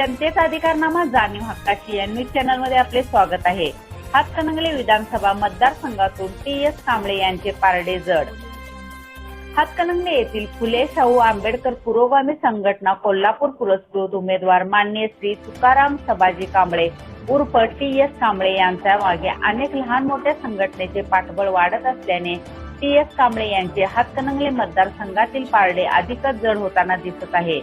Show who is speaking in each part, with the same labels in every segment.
Speaker 1: जनतेचा अधिकारनामा जाणीव हक्काची या न्यूज चॅनल मध्ये आपले स्वागत आहे। हातकणंगले विधानसभा मतदारसंघातून टी.एस. कांबळे यांचे पारडे जड। हातकणंगले येथील फुले शाहू आंबेडकर पुरोगामी संघटना कोल्हापूर पुरस्कृत उमेदवार माननीय श्री तुकाराम सबाजी कांबळे उर्फ टी.एस. कांबळे यांच्या मागे अनेक लहान मोठ्या संघटनेचे पाठबळ वाढत असल्याने टी.एस. कांबळे यांचे हातकणंगले मतदारसंघातील पारडे अधिकच जड होताना दिसत आहे।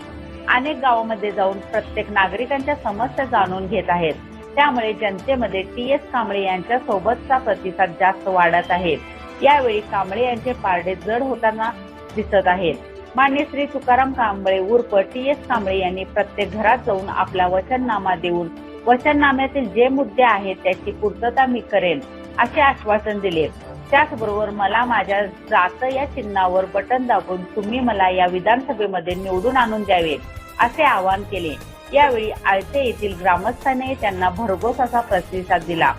Speaker 1: अनेक गावांमध्ये जाऊन प्रत्येक नागरिकांच्या समस्या जाणून घेत आहेत। त्यामुळे जनतेमध्ये टी.एस. कांबळे यांच्या सोबतचा प्रतिसाद जास्त वाढत आहे। यावेळी कांबळे यांचे पारडे जड होताना दिसत आहेत। माननीय श्री तुकाराम कांबळे उर्फ टी.एस. कांबळे यांनी प्रत्येक घरात जाऊन आपला वचननामा देऊन वचननाम्यातील जे मुद्दे आहेत त्याची पूर्तता मी करेन असे आश्वासन दिले। त्याचबरोबर मला माझ्या जात या चिन्हावर बटन दाबून तुम्ही मला या विधानसभेमध्ये निवडून आणून द्यावे असे आवाहन केले। यावेळी आळते येथील ग्रामस्थांनी त्यांना भरघोस असा प्रतिसाद दिला।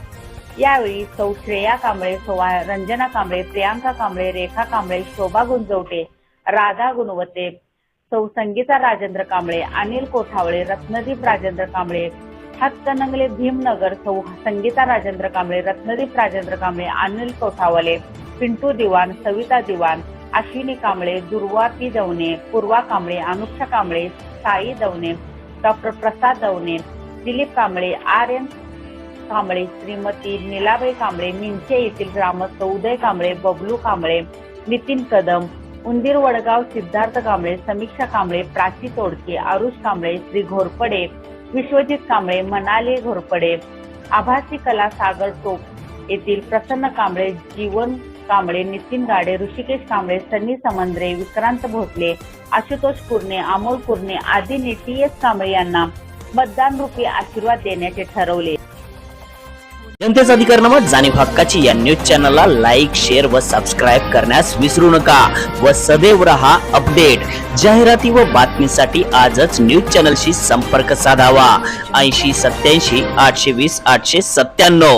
Speaker 1: यावेळी सौ श्रेया कांबळे, सौ रंजना कांबळे, प्रियांका कांबळे, रेखा कांबळे, शोभा गुंजवटे, राधा गुणवते, सौ संगीता राजेंद्र कांबळे, अनिल कोठावळे, रत्नदीप राजेंद्र कांबळे, हातकणंगले भीमनगर सौ संगीता राजेंद्र कांबळे, रत्नदीप राजेंद्र कांबळे, अनिल कोठावले, पिंटू दिवाण, सविता दिवाण, अश्विनी कांबळे, दुर्वा पी दवणे, पूर्वा कांबळे, अनुक्षा कांबळे, साई दवणे, डॉक्टर प्रसाद दवणे, दिलीप कांबळे, आर.एन. कांबळे, श्रीमती नीलाबाई कांबळे, मिंचे येथील ग्रामस्थ उदय कांबळे, बबलू कांबळे, नितीन कदम, उंदीर वडगाव सिद्धार्थ कांबळे, समीक्षा कांबळे, प्राची तोडके, आरुष कांबळे, श्री घोरपडे, विश्वजित कांबळे, मनाली घोरपडे, आभासी कला सागर टोप येथील प्रसन्न कांबळे, जीवन कांबळे, नितीन गाडे, ऋषिकेश कांबळे, सनी समंद्रे, विक्रांत भोसले, आशुतोष कुर्णे, अमोल कुर्णे आदींनी टी.एस. कांबळे यांना मतदान रूपी आशीर्वाद देण्याचे ठरवले।
Speaker 2: जनतेचा अधिकारनामा जाणीव हक्काची या न्यूज चॅनलला लाईक, शेअर व सबस्क्राईब करण्यास विसरू नका व सदैव रहा अपडेट। जाहिराती व बातमीसाठी आजच न्यूज चॅनलशी संपर्क साधावा। 80 87 820 897।